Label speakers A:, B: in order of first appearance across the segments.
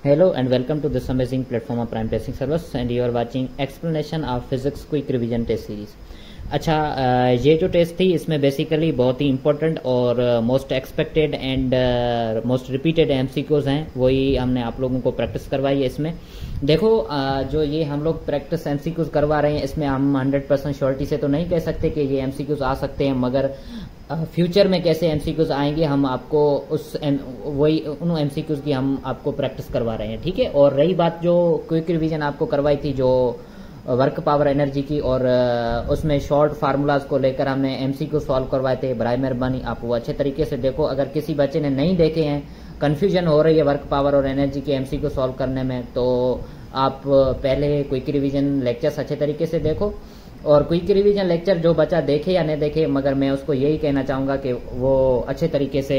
A: Hello and welcome to this amazing platform of Prime Testing Service and you are watching explanation of physics quick revision test series। अच्छा, ये जो test थी इसमें basically बहुत ही important और most expected and most repeated MCQs हैं, वही हमने आप लोगों को प्रैक्टिस करवाई है। इसमें देखो, जो ये हम लोग प्रैक्टिस एमसीक्यूज करवा रहे हैं इसमें हम 100% श्योरिटी से तो नहीं कह सकते कि ये एमसीक्यूज आ सकते हैं, मगर फ्यूचर में कैसे एमसीक्यूज आएंगे हम आपको वही उन एमसीक्यूज की हम आपको प्रैक्टिस करवा रहे हैं, ठीक है। और रही बात जो क्विक रिवीजन आपको करवाई थी जो वर्क पावर एनर्जी की, और उसमें शॉर्ट फार्मूलाज को लेकर हमने एमसीक्यू सॉल्व करवाए थे, बराए मेहरबानी आप वो अच्छे तरीके से देखो। अगर किसी बच्चे ने नहीं देखे हैं, कंफ्यूजन हो रही है वर्क पावर और एनर्जी के एमसीक्यू सॉल्व करने में, तो आप पहले क्विक रिवीजन लेक्चर्स अच्छे तरीके से देखो। और क्विक रिवीजन लेक्चर जो बच्चा देखे या नहीं देखे, मगर मैं उसको यही कहना चाहूंगा कि वो अच्छे तरीके से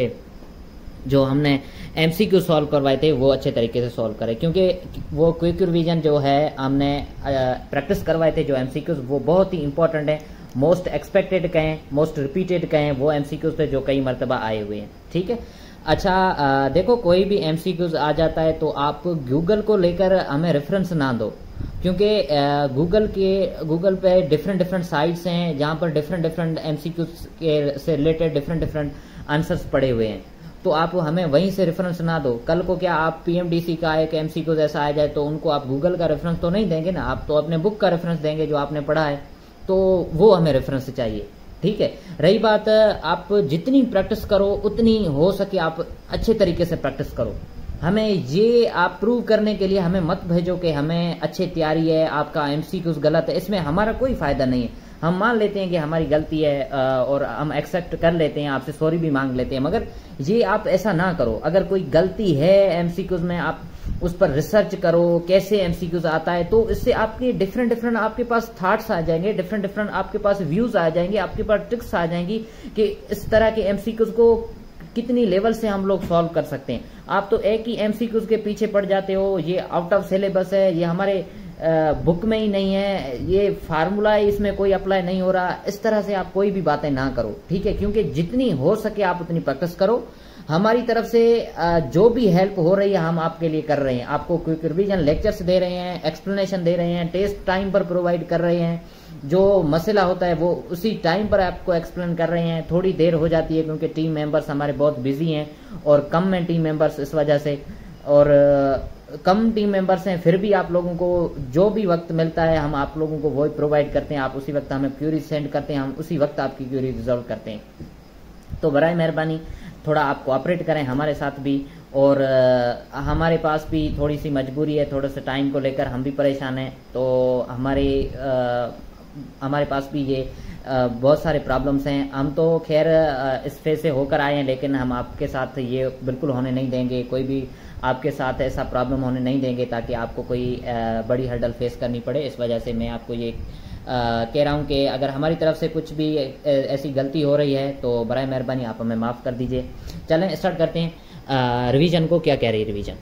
A: जो हमने एमसीक्यू सॉल्व करवाए थे वो अच्छे तरीके से सॉल्व करें, क्योंकि वो क्विक रिवीजन जो है हमने प्रैक्टिस करवाए थे जो एमसीक्यूज वो बहुत ही इंपॉर्टेंट है, मोस्ट एक्सपेक्टेड कहें, मोस्ट रिपीटेड कहें, वो एमसीक्यूज थे जो कई मरतबा आए हुए हैं, ठीक है। अच्छा, देखो कोई भी एमसीक्यूज आ जाता है तो आप गूगल को लेकर हमें रेफरेंस ना दो, क्योंकि गूगल पे डिफरेंट साइट्स हैं जहां पर डिफरेंट एमसीक्यूज के से रिलेटेड डिफरेंट आंसर्स पड़े हुए हैं, तो आप हमें वहीं से रेफरेंस ना दो। कल को क्या आप पीएमडीसी का एक एमसीक्यूज ऐसा आ जाए तो उनको आप गूगल का रेफरेंस तो नहीं देंगे ना, आप तो अपने बुक का रेफरेंस देंगे जो आपने पढ़ा है, तो वो हमें रेफरेंस चाहिए, ठीक है। रही बात, आप जितनी प्रैक्टिस करो उतनी हो सके आप अच्छे तरीके से प्रैक्टिस करो। हमें ये आप प्रूव करने के लिए हमें मत भेजो कि हमें अच्छी तैयारी है, आपका एमसीक्यूज गलत है, इसमें हमारा कोई फायदा नहीं है। हम मान लेते हैं कि हमारी गलती है और हम एक्सेप्ट कर लेते हैं, आपसे सॉरी भी मांग लेते हैं, मगर ये आप ऐसा ना करो। अगर कोई गलती है एमसीक्यूज में, आप उस पर रिसर्च करो कैसे एमसीक्यूज आता है, तो इससे आपके डिफरेंट आपके पास थॉट्स आ जाएंगे, डिफरेंट आपके पास व्यूज आ जाएंगे, आपके पास ट्रिक्स आ जाएंगी कि इस तरह के एमसीक्यूज को कितनी लेवल से हम लोग सॉल्व कर सकते हैं। आप तो एक ही एमसीक्यूज के पीछे पड़ जाते हो, ये आउट ऑफ सिलेबस है, ये हमारे बुक में ही नहीं है, ये फार्मूला है इसमें कोई अप्लाई नहीं हो रहा, इस तरह से आप कोई भी बातें ना करो, ठीक है। क्योंकि जितनी हो सके आप उतनी प्रैक्टिस करो। हमारी तरफ से जो भी हेल्प हो रही है हम आपके लिए कर रहे हैं, आपको क्विक रिवीजन लेक्चर्स दे रहे हैं, एक्सप्लेनेशन दे रहे हैं, टेस्ट टाइम पर प्रोवाइड कर रहे हैं, जो मसला होता है वो उसी टाइम पर आपको एक्सप्लेन कर रहे हैं। थोड़ी देर हो जाती है क्योंकि टीम मेंबर्स हमारे बहुत बिजी हैं और कम में टीम मेंबर्स इस वजह से, और कम टीम मेंबर्स हैं, फिर भी आप लोगों को जो भी वक्त मिलता है हम आप लोगों को वो प्रोवाइड करते हैं। आप उसी वक्त हमें क्यूरी सेंड करते हैं, हम उसी वक्त आपकी क्यूरी रिजॉल्व करते हैं। तो बराए मेहरबानी थोड़ा आप कोऑपरेट करें हमारे साथ भी, और हमारे पास भी थोड़ी सी मजबूरी है, थोड़ा सा टाइम को लेकर हम भी परेशान हैं, तो हमारे पास भी ये बहुत सारे प्रॉब्लम्स हैं। हम तो खैर इस फेज से होकर आए हैं, लेकिन हम आपके साथ ये बिल्कुल होने नहीं देंगे, कोई भी आपके साथ ऐसा प्रॉब्लम होने नहीं देंगे ताकि आपको कोई बड़ी हर्डल फेस करनी पड़े। इस वजह से मैं आपको ये कह रहा हूं कि अगर हमारी तरफ से कुछ भी ऐसी गलती हो रही है तो बराए मेहरबानी आप हमें माफ़ कर दीजिए। चलें स्टार्ट करते हैं रिवीजन को। क्या कह रही है रिवीजन,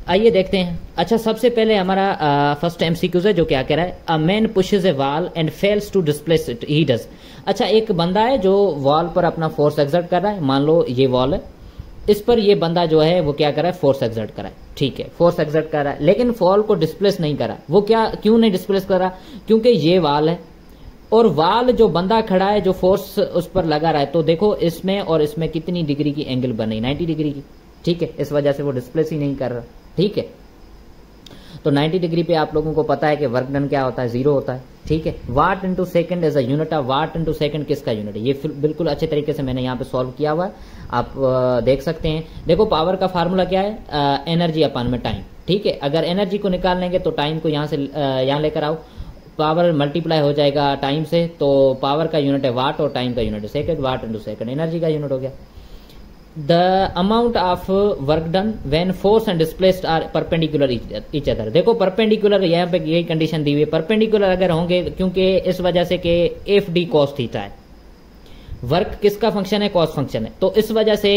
A: आइए देखते हैं। अच्छा, सबसे पहले हमारा फर्स्ट एमसीक्यूज है जो क्या कह रहा है, a man pushes a wall and fails to displace it, he does. अच्छा, एक बंदा है जो वॉल पर अपना फोर्स एक्सर्ट कर रहा है, मान लो ये वॉल है, इस पर ये बंदा जो है वो क्या कर रहा है, फोर्स एक्सर्ट कर रहा है, ठीक है, फोर्स एक्सर्ट कर रहा है, लेकिन वॉल को डिस्प्लेस नहीं कर रहा। वो क्यों नहीं डिस्प्लेस कर रहा, क्योंकि ये वॉल है और वॉल जो बंदा खड़ा है जो फोर्स उस पर लगा रहा है, तो देखो इसमें और इसमें कितनी डिग्री की एंगल बनी, 90 डिग्री की, ठीक है। इस वजह से वो डिस्प्लेस ही नहीं कर रहा, ठीक है। तो 90 डिग्री पे आप लोगों को पता है कि वर्क डन क्या होता है, 0 होता है, ठीक है। Watt into second is a unit of, watt into second किसका यूनिट है, ये बिल्कुल अच्छे तरीके से मैंने यहाँ पे सॉल्व किया हुआ है, आप देख सकते हैं। देखो पावर का फार्मूला क्या है, एनर्जी अपॉन में टाइम, ठीक है। अगर एनर्जी को निकाल लेंगे तो टाइम को यहाँ से यहाँ लेकर आओ, पावर मल्टीप्लाई हो जाएगा टाइम से, तो पावर का यूनिट है वाट और टाइम का यूनिट है second, watt into second energy का यूनिट हो गया। The amount of work done when force and displaced are perpendicular each other. देखो परपेंडिकुलर, यहाँ पे यही कंडीशन दी हुई है, परपेंडिकुलर अगर होंगे, क्योंकि इस वजह से कि एफ डी कॉस थीटा है, वर्क किसका फंक्शन है, कॉस फंक्शन है, तो इस वजह से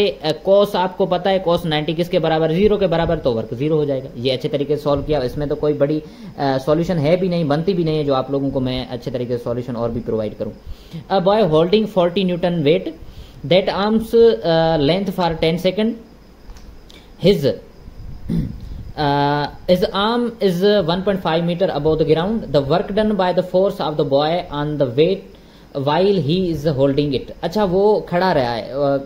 A: कॉस आपको पता है, कॉस 90 किसके बराबर, 0 के बराबर, तो वर्क 0 हो जाएगा। ये अच्छे तरीके से सॉल्व किया, इसमें तो कोई बड़ी सॉल्यूशन है भी नहीं, बनती भी नहीं है, जो आप लोगों को मैं अच्छे तरीके से सॉल्यूशन और भी प्रोवाइड करूं। A boy holding 40 Newton wait that arms length for 10 seconds, his His arm is 1.5 meter above the ground. The work done by the force of the boy on the weight while he is holding it. अच्छा, वो खड़ा रहा है,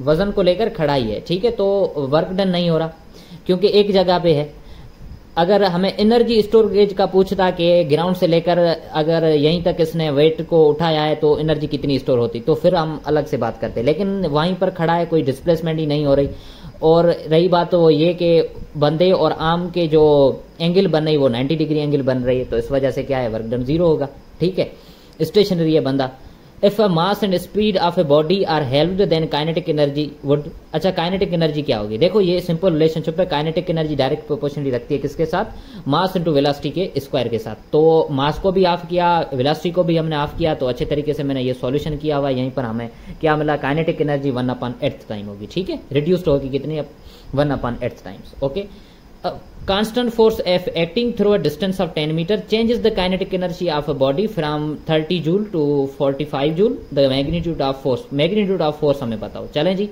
A: वजन को लेकर खड़ा ही है, ठीक है, तो वर्क डन नहीं हो रहा क्योंकि एक जगह पे है। अगर हमें एनर्जी स्टोरेज का पूछता कि ग्राउंड से लेकर अगर यहीं तक इसने वेट को उठाया है तो एनर्जी कितनी स्टोर होती, तो फिर हम अलग से बात करते, लेकिन वहीं पर खड़ा है, कोई डिस्प्लेसमेंट ही नहीं हो रही। और रही बात तो वो ये कि बंदे और आर्म के जो एंगल बन रही वो 90 डिग्री एंगल बन रही है, तो इस वजह से क्या है, वर्क डन 0 होगा, ठीक है। स्टेशनरी है बंदा। If a mass and speed of a body are helped then kinetic energy would. अच्छा, काइनेटिक एनर्जी क्या होगी, देखो ये सिंपल रिलेशनशिप है। काइनेटिक एनर्जी डायरेक्ट प्रोपोर्शनली रखती है किसके साथ, मास इनटू वेलोसिटी के स्क्वायर के साथ। तो मास को भी ऑफ किया, वेलोसिटी को भी हमने ऑफ किया, तो अच्छे तरीके से मैंने ये सॉल्यूशन किया हुआ। यहीं पर हमें क्या मिला, काइनेटिक एनर्जी 1/8 टाइम होगी, ठीक है, रिड्यूस्ड होगी कितनी, 1/8 times, okay. Constant force F acting through a distance of 10 meter changes the kinetic energy of a body from 30 joule to 45 joule. The magnitude of force हमें पता हो। चलें जी।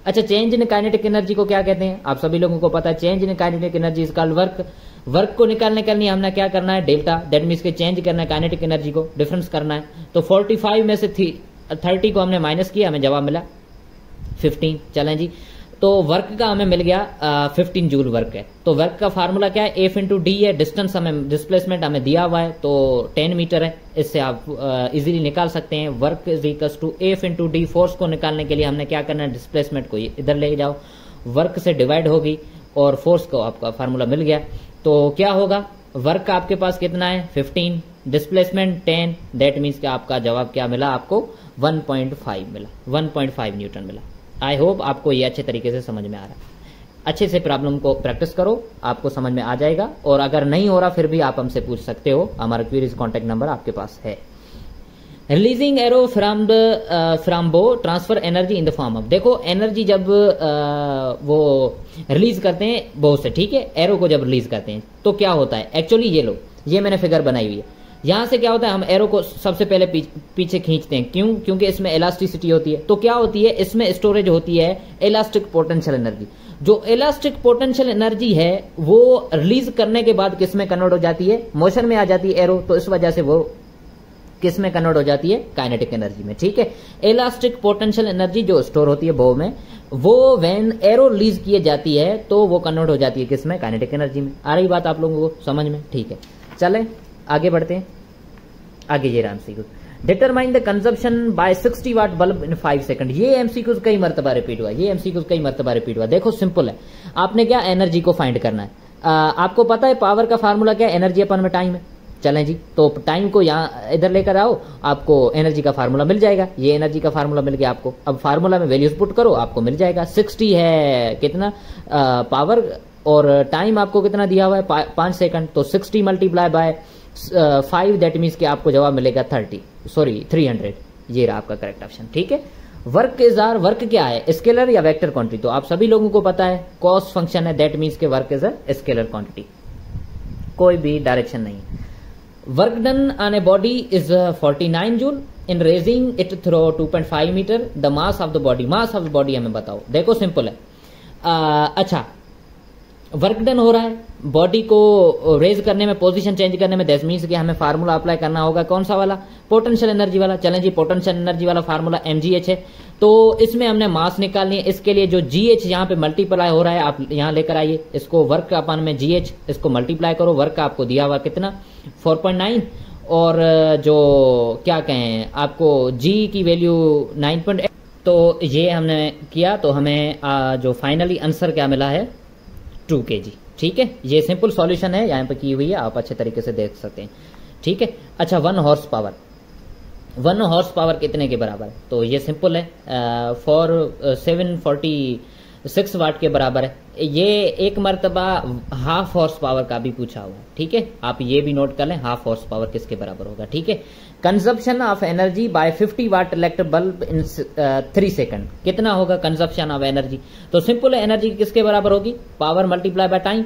A: अच्छा, चेंज इन काइनेटिक एनर्जी को क्या कहते हैं, आप सभी लोगों को पता है। Change in kinetic energy is called work. Work को निकालने के लिए हमने क्या करना है, डेल्टा, दैट मीन्स के चेंज करना है काइनेटिक एनर्जी को, डिफरेंस करना है। तो 45 में से 30 को हमने माइनस किया, हमें जवाब मिला 15। चलें जी, तो वर्क का हमें मिल गया 15 जूल वर्क है। तो वर्क का फार्मूला क्या है, F इंटू डी है, डिस्टेंस हमें, डिस्प्लेसमेंट हमें दिया हुआ है तो 10 मीटर है, इससे आप इजीली निकाल सकते हैं। Work is equals to F into D. Force को निकालने के लिए हमने क्या करना है, डिस्प्लेसमेंट को इधर ले जाओ, वर्क से डिवाइड होगी और फोर्स को आपका फार्मूला मिल गया। तो क्या होगा, वर्क आपके पास कितना है 15, डिस्प्लेसमेंट 10, दैट मीन्स कि आपका जवाब क्या मिला, आपको 1.5 मिला, 1.5 न्यूटन मिला। आई होप आपको ये अच्छे तरीके से समझ में आ रहा है। अच्छे से प्रॉब्लम को प्रैक्टिस करो, आपको समझ में आ जाएगा। और अगर नहीं हो रहा फिर भी आप हमसे पूछ सकते हो, हमारा क्वेरीज कॉन्टेक्ट नंबर आपके पास है। रिलीजिंग एरो फ्रॉम बो transfer energy in the form of. देखो एनर्जी जब वो रिलीज करते हैं बो से, ठीक है, एरो को जब रिलीज करते हैं तो क्या होता है, एक्चुअली ये लो, ये मैंने फिगर बनाई हुई है। यहां से क्या होता है, हम एरो को सबसे पहले पीछे खींचते हैं, क्यों, क्योंकि इसमें इलास्टिसिटी होती है। तो क्या होती है, इसमें स्टोरेज होती है इलास्टिक पोटेंशियल एनर्जी। जो इलास्टिक पोटेंशियल एनर्जी है वो रिलीज करने के बाद किस में कन्वर्ट हो जाती है, मोशन में आ जाती है एरो, तो इस वजह से वो किस में कन्वर्ट हो जाती है, काइनेटिक एनर्जी में, ठीक है। इलास्टिक पोटेंशियल एनर्जी जो स्टोर होती है बो में, वो व्हेन एरो रिलीज किए जाती है तो वो कन्वर्ट हो जाती है किस में, काइनेटिक एनर्जी में। आ रही बात आप लोगों को समझ में, ठीक है। चलें आगे बढ़ते हैं। आगे ये MCQ, determine the consumption by 60 watt bulb in 5 second. ये एमसीक्यू कई मरतबा रिपीट हुआ, ये एमसीक्यू कई मरतबा रिपीट हुआ। देखो सिंपल है, आपने क्या एनर्जी को फाइंड करना है। आपको पता है पावर का फार्मूला क्या है, एनर्जी अपन में टाइम है। चलें जी, तो टाइम को यहाँ इधर लेकर आओ, आपको एनर्जी का फार्मूला मिल जाएगा। ये एनर्जी का फार्मूला मिल गया आपको। अब फार्मूला में वैल्यूज पुट करो, आपको मिल जाएगा। 60 है कितना पावर, और टाइम आपको कितना दिया हुआ है 5 सेकंड, तो 60 मल्टीप्लाई बाय 5, दैट मीन्स कि आपको जवाब मिलेगा 300। ये रहा आपका करेक्ट ऑप्शन, ठीक है। वर्क इज आर, वर्क क्या है, स्केलर या वेक्टर क्वांटिटी, तो आप सभी लोगों को पता है कॉस फंक्शन है, दैट मीन्स के work is a scalar quantity, कोई भी डायरेक्शन नहीं। Work done on a body is 49 joule in raising it through 2.5 metre. The mass of the body, mass of the body हमें बताओ। देखो simple है, अच्छा वर्क डन हो रहा है, बॉडी को रेज करने में, पोजीशन चेंज करने में, दैट मींस कि हमें फार्मूला अप्लाई करना होगा कौन सा वाला, पोटेंशियल एनर्जी वाला। चलें जी, पोटेंशियल एनर्जी वाला फार्मूला mgh है, तो इसमें हमने मास निकालनी है। इसके लिए जो gh यहाँ पे मल्टीप्लाई हो रहा है, आप यहाँ लेकर आइए इसको, वर्क अपन में gh, इसको मल्टीप्लाई करो। वर्क आपको दिया हुआ कितना 4.9, और जो क्या कहें आपको g की वैल्यू 9.8, तो ये हमने किया, तो हमें जो फाइनली आंसर क्या मिला है 2 kg, ठीक है। ये सिंपल सॉल्यूशन है, यहाँ पे की हुई है, आप अच्छे तरीके से देख सकते हैं, ठीक है। अच्छा 1 हॉर्स पावर, 1 हॉर्स पावर कितने के बराबर है, तो ये सिंपल है 746 वाट के बराबर है। ये एक मरतबा हाफ हॉर्स पावर का भी पूछा हुआ है, ठीक है, आप ये भी नोट कर लें, हाफ हॉर्स पावर किसके बराबर होगा, ठीक है। Consumption of energy by 50 watt electric bulb in 3 second, कितना होगा कंजप्शन ऑफ एनर्जी, तो सिंपल है, एनर्जी किसके बराबर होगी, पावर मल्टीप्लाई बाय टाइम,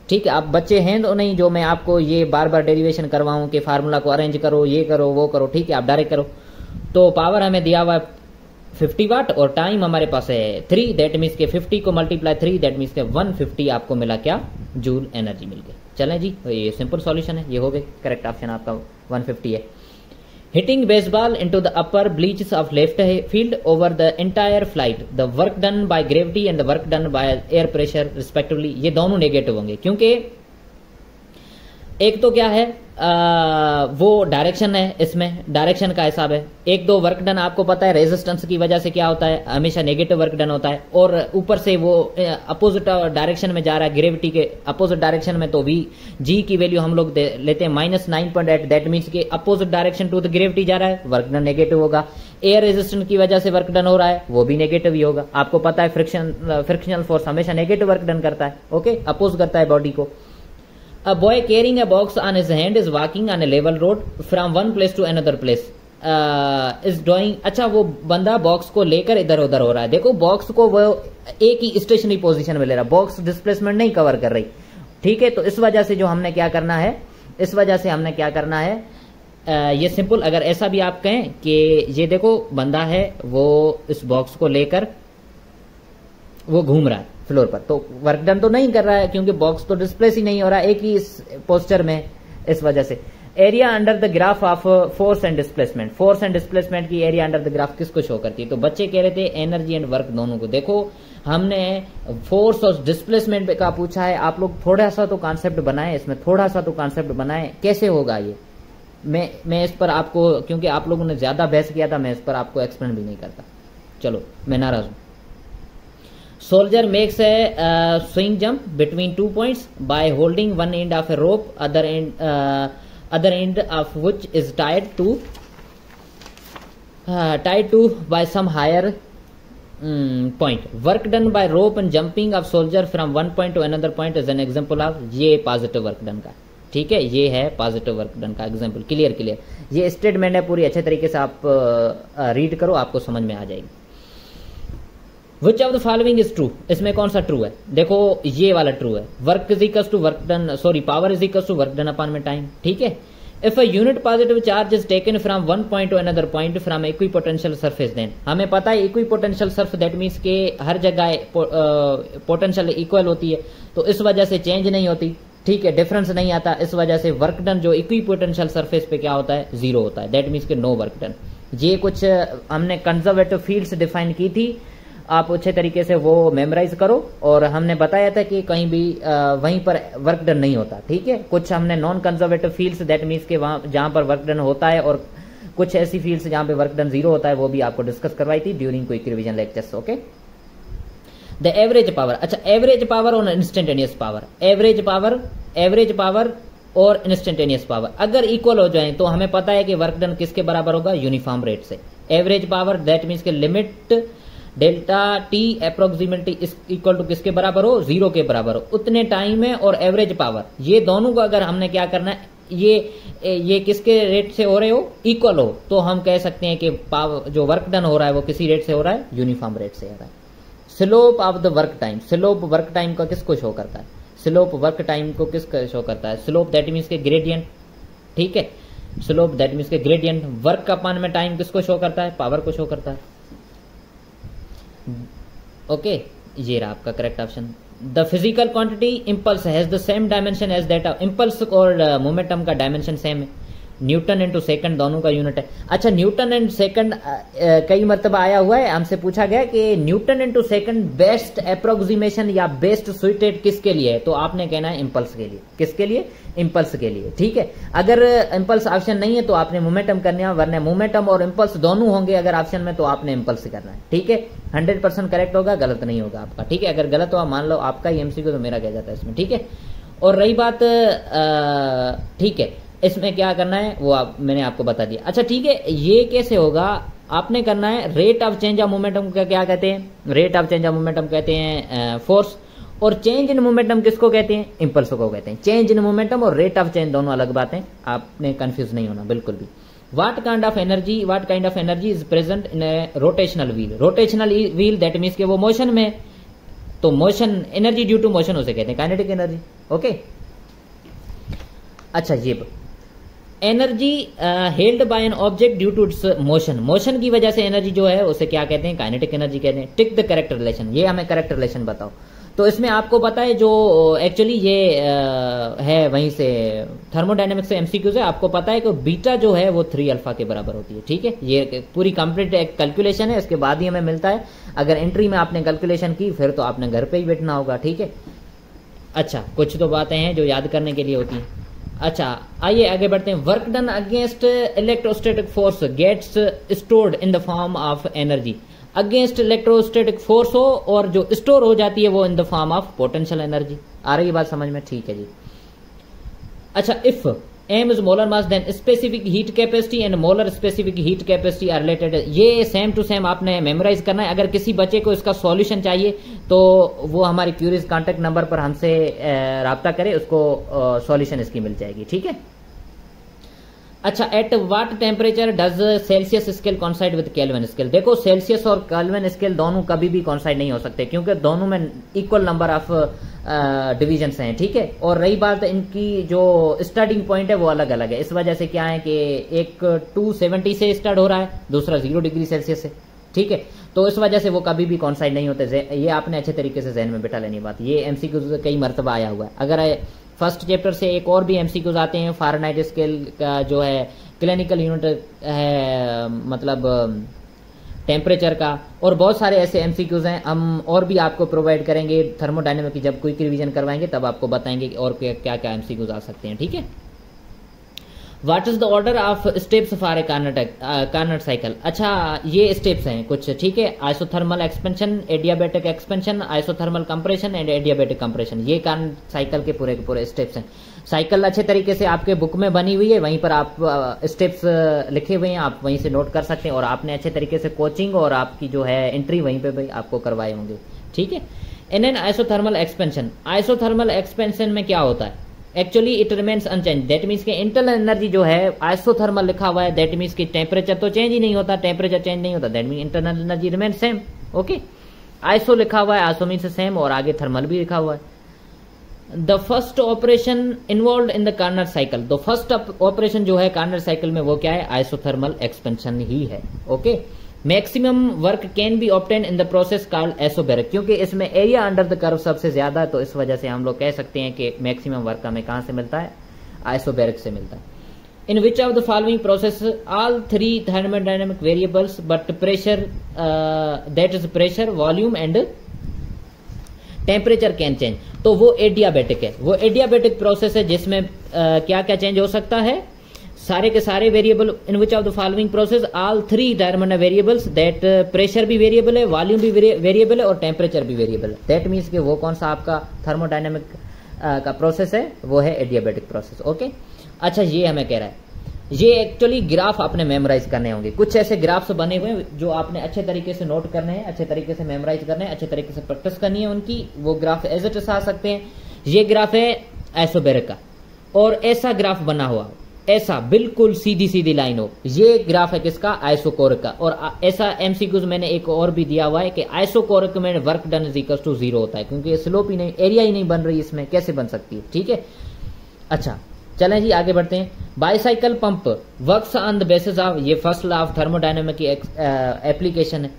A: ठीक है। आप बच्चे हैं तो नहीं जो मैं आपको ये बार बार डेरिवेशन करवाऊं कि फार्मूला को अरेंज करो, ये करो वो करो, ठीक है, आप डायरेक्ट करो। तो पावर हमें दिया हुआ है 50 वाट और टाइम हमारे पास है 3, दैट मीन्स के 50 को मल्टीप्लाई 3 दैट मीन्स के 150 आपको मिला क्या, जूल एनर्जी मिल गई। चलें जी, तो ये सिंपल सॉल्यूशन है, ये हो गई करेक्ट ऑप्शन आपका 150 है। Hitting baseball into the upper bleachers of left field over the entire flight, the work done by gravity and the work done by air pressure respectively, ये दोनों नेगेटिव होंगे क्योंकि एक तो क्या है वो डायरेक्शन है, इसमें डायरेक्शन का हिसाब है। एक दो वर्क डन आपको पता है रेजिस्टेंस की वजह से क्या होता है, हमेशा नेगेटिव वर्क डन होता है, और ऊपर से वो अपोजिट डायरेक्शन में जा रहा है, ग्रेविटी के अपोजिट डायरेक्शन में, तो वी जी की वैल्यू हम लोग लेते हैं -9.8, दैट मीन्स के opposite direction to the gravity जा रहा है, वर्क डन नेगेटिव होगा। एयर रेजिस्टेंस की वजह से वर्क डन हो रहा है, वो भी नेगेटिव ही होगा। आपको पता है फ्रिक्शनल फोर्स हमेशा नेगेटिव वर्क डन करता है, ओके, अपोज करता है बॉडी को। A boy carrying a box on his hand is walking on a level road from one place to another place. Is doing, अच्छा वो बंदा बॉक्स को लेकर इधर उधर हो रहा है। देखो बॉक्स को वो एक ही स्टेशनरी पोजीशन में ले रहा है, बॉक्स डिस्प्लेसमेंट नहीं कवर कर रही, ठीक है। तो इस वजह से जो हमने क्या करना है, इस वजह से हमने क्या करना है, ये सिंपल, अगर ऐसा भी आप कहें कि ये देखो बंदा है वो इस बॉक्स को लेकर वो घूम रहा है फ्लोर पर, तो वर्क डन तो नहीं कर रहा है क्योंकि बॉक्स तो डिस्प्लेस ही नहीं हो रहा है एक ही पोस्चर में, इस वजह से। Area under the graph of force and displacement, force and displacement की एरिया अंडर द ग्राफ किसको शो करती है, तो बच्चे कह रहे थे एनर्जी एंड वर्क दोनों को। देखो हमने फोर्स और डिस्प्लेसमेंट का पूछा है, आप लोग थोड़ा सा तो कॉन्सेप्ट बनाए, इसमें थोड़ा सा तो कॉन्सेप्ट बनाए, कैसे होगा ये। मैं इस पर आपको, क्योंकि आप लोगों ने ज्यादा बहस किया था, मैं इस पर आपको एक्सप्लेन भी नहीं करता। चलो मैं नाराज हूं। Soldier makes a swing jump between 2 points by holding one end of a rope, other end of which is tied to by some higher point. Work done by rope and jumping of soldier from one point to another point is an example of ये positive work done का, ठीक है, ये है positive work done का example. Clear, ये statement है पूरी, अच्छे तरीके से आप रीड करो, आपको समझ में आ जाएगी। Which of the following is true, इसमें कौन सा ट्रू है, देखो ये वाला ट्रू है, work is equals to work done, sorry power is equals to work done upon में टाइम, ठीक है। If a unit positive charge is taken from one point to another point from equipotential surface, then हमें पता है equipotential surface that means के हर जगह potential equal होती है, तो इस वजह से चेंज नहीं होती, ठीक है, डिफरेंस नहीं आता, इस वजह से वर्क डन जो इक्विपोटेंशियल सरफेस पे क्या होता है, जीरो होता है, दैट मीन्स के नो वर्क डन। ये कुछ हमने कंजर्वेटिव फील्ड्स डिफाइन की थी, आप अच्छे तरीके से वो मेमोराइज करो, और हमने बताया था कि कहीं भी वहीं पर वर्क डन नहीं होता, ठीक है। कुछ हमने non conservative fields that means के वहां जहां पर वर्क डन होता है, और कुछ ऐसी फील्ड्स जहां पे वर्क डन जीरो होता है, वो भी आपको डिस्कस करवाई थी during quick revision lectures, okay. The average power, अच्छा एवरेज पावर और इंस्टेंटेनियस पावर, एवरेज पावर और इंस्टेंटेनियस पावर अगर इक्वल हो जाए तो हमें पता है कि वर्क डन किसके बराबर होगा, यूनिफॉर्म रेट से। एवरेज पावर दैट मीन्स के limit delta T approximately equal to किसके बराबर हो, 0 के बराबर हो, उतने टाइम में, और एवरेज पावर, ये दोनों को अगर हमने क्या करना है, ये किसके रेट से हो रहे हो, इक्वल हो, तो हम कह सकते हैं कि पावर जो वर्क डन हो रहा है वो किसी रेट से हो रहा है, यूनिफॉर्म रेट से हो रहा है। Slope of the work time, slope work time का किसको शो करता है, स्लोप वर्क टाइम को किसको शो करता है, स्लोप दैट मीन्स के ग्रेडियंट, ठीक है, स्लोप दैट मीन्स के ग्रेडियंट। वर्क अपॉन में टाइम किसको शो करता है, पावर को शो करता है, ओके, ये रहा आपका correct option. The physical quantity impulse has the same dimension as that of, impulse और मोमेंटम का डायमेंशन सेम है, न्यूटन इंटू सेकंड दोनों का यूनिट है। अच्छा न्यूटन एंड सेकंड कई मरतबा आया हुआ है, हमसे पूछा गया कि Newton into second best approximation या बेस्ट सुइटेड किसके लिए है, तो आपने कहना है इम्पल्स के लिए, किसके लिए, इम्पल्स के लिए, ठीक है। अगर इम्पल्स ऑप्शन नहीं है तो आपने मोमेंटम करना है, वरना मोमेंटम और इम्पल्स दोनों होंगे अगर ऑप्शन में, तो आपने इम्पल्स करना है, ठीक है। 100% करेक्ट होगा, गलत नहीं होगा आपका, ठीक है। अगर गलत हुआ मान लो आपका ही एमसीक्यू, तो मेरा कह जाता है इसमें, ठीक है। और रही बात, ठीक है, इसमें क्या करना है वो मैंने आपको बता दिया। अच्छा ठीक है, ये कैसे होगा, आपने करना है rate of change of momentum को क्या कहते हैं, rate of change of momentum कहते हैं फोर्स, और चेंज इन मोमेंटम किसको कहते हैं, इम्पल्स को कहते हैं। चेंज इन मोमेंटम और रेट ऑफ चेंज दोनों अलग बातें, आपने कंफ्यूज नहीं होना बिल्कुल भी। What kind of energy is present in a rotational wheel, rotational wheel that means के वो मोशन में, तो motion energy due to motion उसे कहते हैं काइनेटिक एनर्जी, ओके। अच्छा ये energy held by an object due to its motion, motion की वजह से एनर्जी जो है उसे क्या कहते हैं, काइनेटिक एनर्जी कहते हैं। टिक द करेक्ट रिलेशन, ये हमें करेक्ट रिलेशन बताओ। तो इसमें आपको पता है जो एक्चुअली ये है वहीं से थर्मोडायनेमिक्स से एमसीक्यूज है, आपको पता है कि बीटा जो है वो 3 अल्फा के बराबर होती है। ठीक है, ये पूरी कंप्लीट एक कैलकुलेशन है, इसके बाद ही हमें मिलता है। अगर एंट्री में आपने कैलकुलेशन की फिर तो आपने घर पे ही बैठना होगा। ठीक है, अच्छा कुछ तो बातें हैं जो याद करने के लिए होती हैं। अच्छा आइए आगे बढ़ते हैं। Work done against electrostatic force gets stored in the form of energy. Against electrostatic force हो और जो स्टोर हो जाती है वो in the form of potential energy. आ रही है बात समझ में? ठीक है जी। अच्छा, if M is molar mass then specific heat capacity and molar specific heat capacity are related. ये सेम टू सेम आपने मेमोराइज करना है। अगर किसी बच्चे को इसका सॉल्यूशन चाहिए तो वो हमारी क्यूरीज कॉन्टेक्ट नंबर पर हमसे राब्ता करे, उसको सॉल्यूशन इसकी मिल जाएगी। ठीक है, अच्छा at what temperature does Celsius scale कॉन्साइड with kelvin scale. देखो सेल्सियस और केल्विन स्केल दोनों कभी भी कॉन्साइड नहीं हो सकते क्योंकि दोनों में इक्वल नंबर ऑफ डिविजन्स हैं। ठीक है, और रही बात इनकी जो स्टार्टिंग पॉइंट है वो अलग अलग है। इस वजह से क्या है कि एक 270 से स्टार्ट हो रहा है, दूसरा 0 डिग्री सेल्सियस से। ठीक है, तो इस वजह से वो कभी भी कॉन्साइड नहीं होते। ये आपने अच्छे तरीके से जहन में बिठा लेनी बात। ये एमसीक्यू कई मरतबा आया हुआ है। अगर फर्स्ट चैप्टर से एक और भी एमसीक्यूज आते हैं, फारेनहाइट स्केल का जो है क्लिनिकल यूनिट है, मतलब टेम्परेचर का, और बहुत सारे ऐसे एमसीक्यूज हैं। हम और भी आपको प्रोवाइड करेंगे थर्मोडायनेमिक की जब क्विक रिवीजन करवाएंगे तब आपको बताएंगे और क्या क्या एमसीक्यूज आ सकते हैं। ठीक है, what is the order of steps for a Carnot cycle. अच्छा ये स्टेप्स हैं कुछ। ठीक है, isothermal expansion, adiabatic expansion, isothermal compression and adiabatic compression, ये कार्नट साइकिल के पूरे स्टेप्स हैं। साइकिल अच्छे तरीके से आपके बुक में बनी हुई है, वहीं पर आप स्टेप्स लिखे हुए हैं, आप वहीं से नोट कर सकते हैं। और आपने अच्छे तरीके से कोचिंग और आपकी जो है एंट्री वहीं पे भी आपको करवाए होंगे। ठीक है, in an isothermal expansion, isothermal expansion में क्या होता है, actually it remains unchange. That means के इंटरनल एनर्जी जो है आइसोथर्मल लिखा हुआ है, दैट मीन्स की टेम्परेचर तो चेंज ही नहीं होता, टेम्परेचर चेंज नहीं होता, that mean internal energy remain same. Okay, iso लिखा हुआ है, आइसो मीन्स सेम, और आगे थर्मल भी लिखा हुआ है। The first operation involve in the Carnot cycle, तो फर्स्ट ऑपरेशन जो है कार्नट साइकिल में वो क्या है, आइसोथर्मल एक्सपेंशन ही है। Okay, maximum work can be obtain in the process called isobaric, क्योंकि इसमें एरिया अंडर द कर्व सबसे ज्यादा है, तो इस वजह से हम लोग कह सकते हैं कि मैक्सिमम वर्क हमें कहां से मिलता है, आइसोबैरिक से मिलता है। In which of the following process all 3 thermodynamic variables but pressure, that is pressure, volume and temperature can change, तो वो एडियाबैटिक है। वो एडियाबैटिक प्रोसेस है जिसमें क्या क्या चेंज हो सकता है, सारे के सारे variable. In which of the following process all 3 thermodynamic variables, that pressure भी वेरिएबल है, वॉल्यूम भी वेरिएबल है और टेम्परेचर भी वेरिएबल है। दैट मीन्स कि वो कौन सा आपका थर्मोडायनेमिक का प्रोसेस है, वो है एडियाबैटिक प्रोसेस। ओके, अच्छा ये हमें कह रहा है, ये एक्चुअली ग्राफ आपने मेमोराइज करने होंगे। कुछ ऐसे ग्राफ्स बने हुए हैं जो आपने अच्छे तरीके से नोट करने हैं, अच्छे तरीके से मेमोराइज करने हैं, अच्छे तरीके से प्रैक्टिस करनी है उनकी। वो ग्राफ एज इट इज आ सकते हैं। ये ग्राफ है आइसोबैरिक का, और ऐसा ग्राफ बना हुआ, ऐसा बिल्कुल सीधी सीधी लाइन हो, ये ग्राफ है किसका, आइसोकोरिक का। और ऐसा एमसीक्यूज मैंने एक और भी दिया हुआ है कि आइसोकोरिक में work done is equal to 0 होता है, क्योंकि स्लोप ही नहीं, एरिया ही नहीं बन रही, इसमें कैसे बन सकती है। ठीक है, अच्छा चलें जी आगे बढ़ते हैं। Bicycle pump works on the basis of, ये फर्स्ट लॉ ऑफ थर्मोडायनेमिक की एप्लीकेशन है।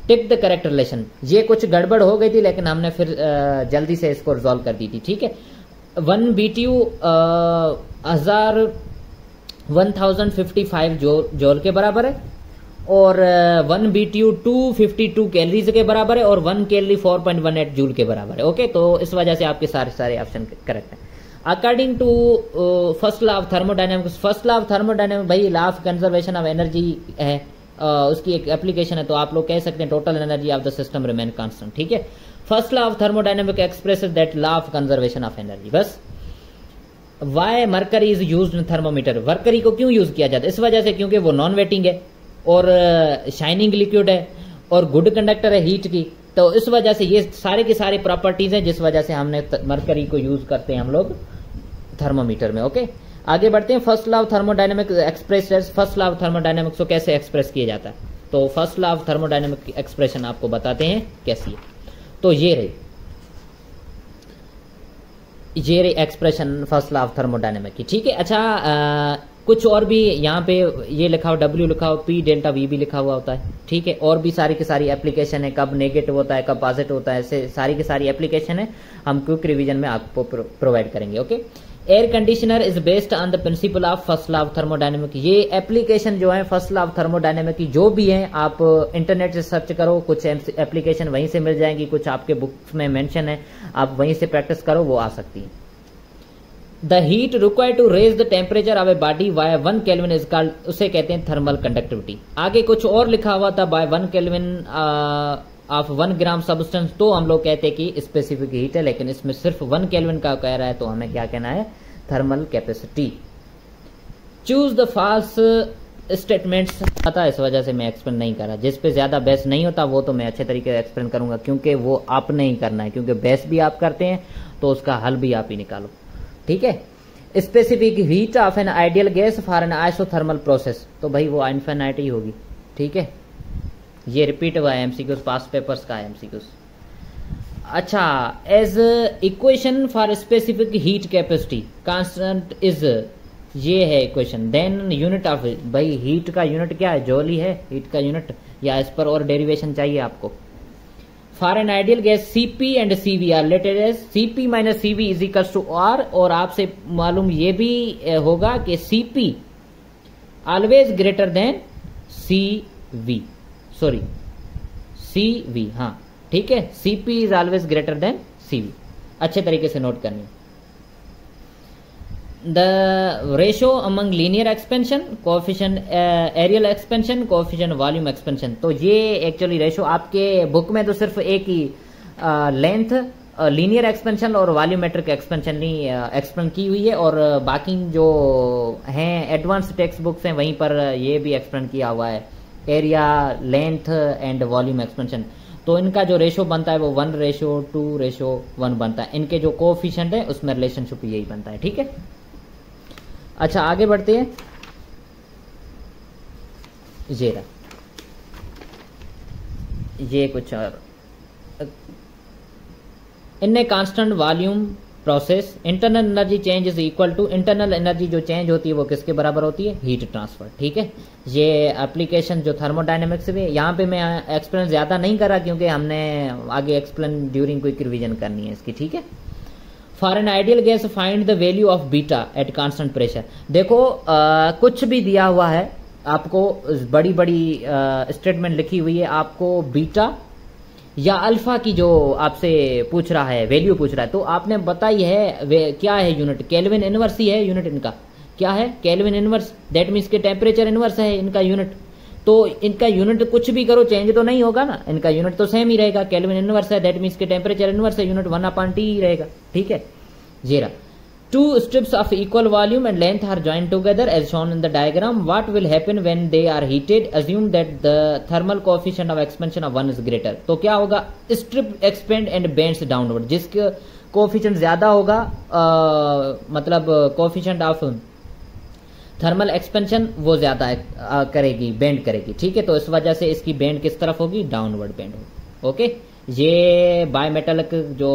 A: टिक द करेक्ट रिलेशन, ये कुछ गड़बड़ हो गई थी लेकिन हमने फिर जल्दी से इसको रिजॉल्व कर दी थी। ठीक है, 1 BTU 1055 जॉल के बराबर है, और 1 BTU 252 कैलोरीज के बराबर है, और 1 कैलोरी 4.18 जूल के बराबर है। ओके, तो इस वजह से आपके सारे ऑप्शन करेक्ट है। According to first law of thermodynamics, first law of thermodynamics भाई law of conservation of energy है, उसकी एक एप्लीकेशन है, तो आप लोग कह सकते हैं total energy of the system remain constant. ठीक है, first law of thermodynamic expresses that law of conservation of energy. बस why mercury is used in thermometer, mercury को क्यों यूज किया जाता है, इस वजह से क्योंकि वो नॉन वेटिंग है और शाइनिंग लिक्विड है और गुड कंडक्टर है हीट की, तो इस वजह से ये सारे की सारी प्रॉपर्टीज हैं जिस वजह से हमने मरकरी को यूज करते हैं हम लोग थर्मोमीटर में। ओके, आगे बढ़ते हैं। First law of thermodynamic express, first law of thermodynamics को कैसे एक्सप्रेस किया जाता है, तो first law of thermodynamic expression आपको बताते हैं कैसी है। तो ये रही expression first law of thermodynamic की। ठीक है, अच्छा कुछ और भी यहाँ पे ये लिखा हो W लिखा हो, P डेल्टा V भी लिखा हुआ होता है, ठीक है। और भी सारी की सारी एप्लीकेशन है, कब नेगेटिव होता है कब पॉजिटिव होता है, ऐसे सारी की सारी एप्लीकेशन है, हम क्विक रिवीजन में आपको प्रोवाइड करेंगे। Okay, air conditioner is based on the principle of first law of thermodynamic. ये एप्लीकेशन जो है फर्स्ट लॉ ऑफ थर्मोडायनेमिक की जो भी है, आप इंटरनेट से सर्च करो, कुछ एप्लीकेशन वहीं से मिल जाएंगी, कुछ आपके बुक्स में मेंशन है, आप वहीं से प्रैक्टिस करो, वो आ सकती है। The heat required to raise the temperature of a body by 1 kelvin is called, उसे कहते हैं थर्मल कंडक्टिविटी। आगे कुछ और लिखा हुआ था by 1 kelvin of 1 gram substance, तो हम लोग कहते हैं कि स्पेसिफिक हीट है, लेकिन इसमें सिर्फ 1 केल्विन का कह रहा है, तो हमें क्या कहना है, thermal capacity. Choose the false statements, पता है इस वजह से मैं एक्सप्लेन नहीं कर रहा, जिस पे ज्यादा बेस नहीं होता वो तो मैं अच्छे तरीके से एक्सप्लेन करूंगा, क्योंकि वो आपने ही करना है, क्योंकि बेस भी आप करते हैं तो उसका हल भी आप ही निकालो, ठीक है। Specific heat of N ideal gas for an isothermal process, तो भाई वो इनफिनिट ही होगी, ठीक है। ये रिपीट हुआ है एमसीक्यूज, पास्ट पेपर्स का है एमसीक्यूज। अच्छा, as equation for specific heat capacity constant is, ये है इक्वेशन। देन यूनिट ऑफ, भाई हीट का यूनिट क्या है, जॉली है हीट का यूनिट, या इस पर और डेरिवेशन चाहिए आपको। For an ideal gas Cp and Cv are related as Cp minus Cv is equals to R, और आपसे मालूम ये भी होगा कि Cp always greater than Cv, sorry Cv, हाँ ठीक है, Cp is always greater than Cv, अच्छे तरीके से नोट करनी। The ratio among linear expansion, coefficient areal expansion, coefficient volume expansion, तो ये एक्चुअली रेशो आपके बुक में तो सिर्फ एक ही लेंथ लीनियर एक्सपेंशन और वॉल्यूमेट्रिक एक्सपेंशन नहीं एक्सप्लेन की हुई है, और बाकी जो हैं एडवांस टेक्स्ट बुक्स हैं वहीं पर ये भी एक्सप्लेन किया हुआ है, area, length and volume expansion. तो इनका जो रेशो बनता है वो 1:2:1 बनता है, इनके जो कोएफिशिएंट है उसमें रिलेशनशिप यही बनता है, ठीक है। अच्छा, आगे बढ़ते हैं। ये कुछ और, इनने constant volume process internal energy change is equal to, internal energy जो चेंज होती है वो किसके बराबर होती है, हीट ट्रांसफर, ठीक है। ये एप्लीकेशन जो थर्मोडायनेमिक्स में, यहाँ पे मैं एक्सप्लेन ज्यादा नहीं करा क्योंकि हमने आगे एक्सप्लेन ड्यूरिंग क्विक रिवीजन करनी है इसकी, ठीक है। For an ideal gas find the value of beta at constant pressure. देखो कुछ भी दिया हुआ है आपको, बड़ी बड़ी स्टेटमेंट लिखी हुई है, आपको बीटा या अल्फा की जो आपसे पूछ रहा है, वैल्यू पूछ रहा है, तो आपने बताई है क्या है यूनिट, केल्विन इनवर्स ही है यूनिट, इनका क्या है, केल्विन इनवर्स, दैट मीन्स के टेम्परेचर इनवर्स है इनका यूनिट। तो इनका यूनिट कुछ भी करो चेंज तो नहीं होगा ना, इनका यूनिट तो सेम ही रहेगा, केल्विन इनवर्स है, दैट मीन्स के टेम्परेचर इनवर्स है, यूनिट 1/T ही रहेगा, ठीक है। जीरा, two strips of equal volume and length are joined together as shown in the diagram. What will happen when they are heated? Assume that the thermal coefficient of expansion of one is greater. तो क्या होगा, strip expand and bends downward, जिसके coefficient ज्यादा होगा, मतलब coefficient of thermal expansion वो ज्यादा करेगी, बेंड करेगी, ठीक है। तो इस वजह से इसकी बेंड किस तरफ होगी, डाउनवर्ड बेंड होगी, ओके। ये बायमेटालिक जो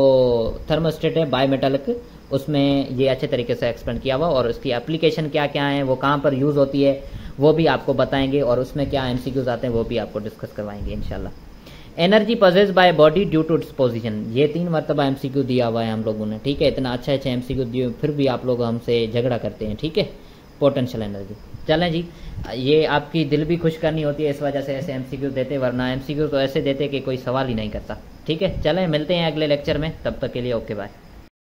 A: थर्मोस्टेट है बायमेटालिक, उसमें ये अच्छे तरीके से एक्सप्लेन किया हुआ, और इसकी एप्लीकेशन क्या क्या है, वो कहाँ पर यूज होती है वो भी आपको बताएंगे, और उसमें क्या एमसीक्यूज आते हैं वो भी आपको डिस्कस करवाएंगे इंशाल्लाह। Energy possess by body due to its position, ये 3 मरतबा एमसीक्यू दिया हुआ है हम लोगों ने, ठीक है। इतना अच्छा अच्छा एमसीक्यू दिए फिर भी आप लोग हमसे झगड़ा करते हैं, ठीक है। पोटेंशियल एनर्जी, चलें जी, ये आपकी दिल भी खुश करनी होती है, इस वजह से ऐसे एमसीक्यू देते, वरना एमसीक्यू तो ऐसे देते कि कोई सवाल ही नहीं करता, ठीक है। चलें, मिलते हैं अगले लेक्चर में, तब तक के लिए ओके बाय।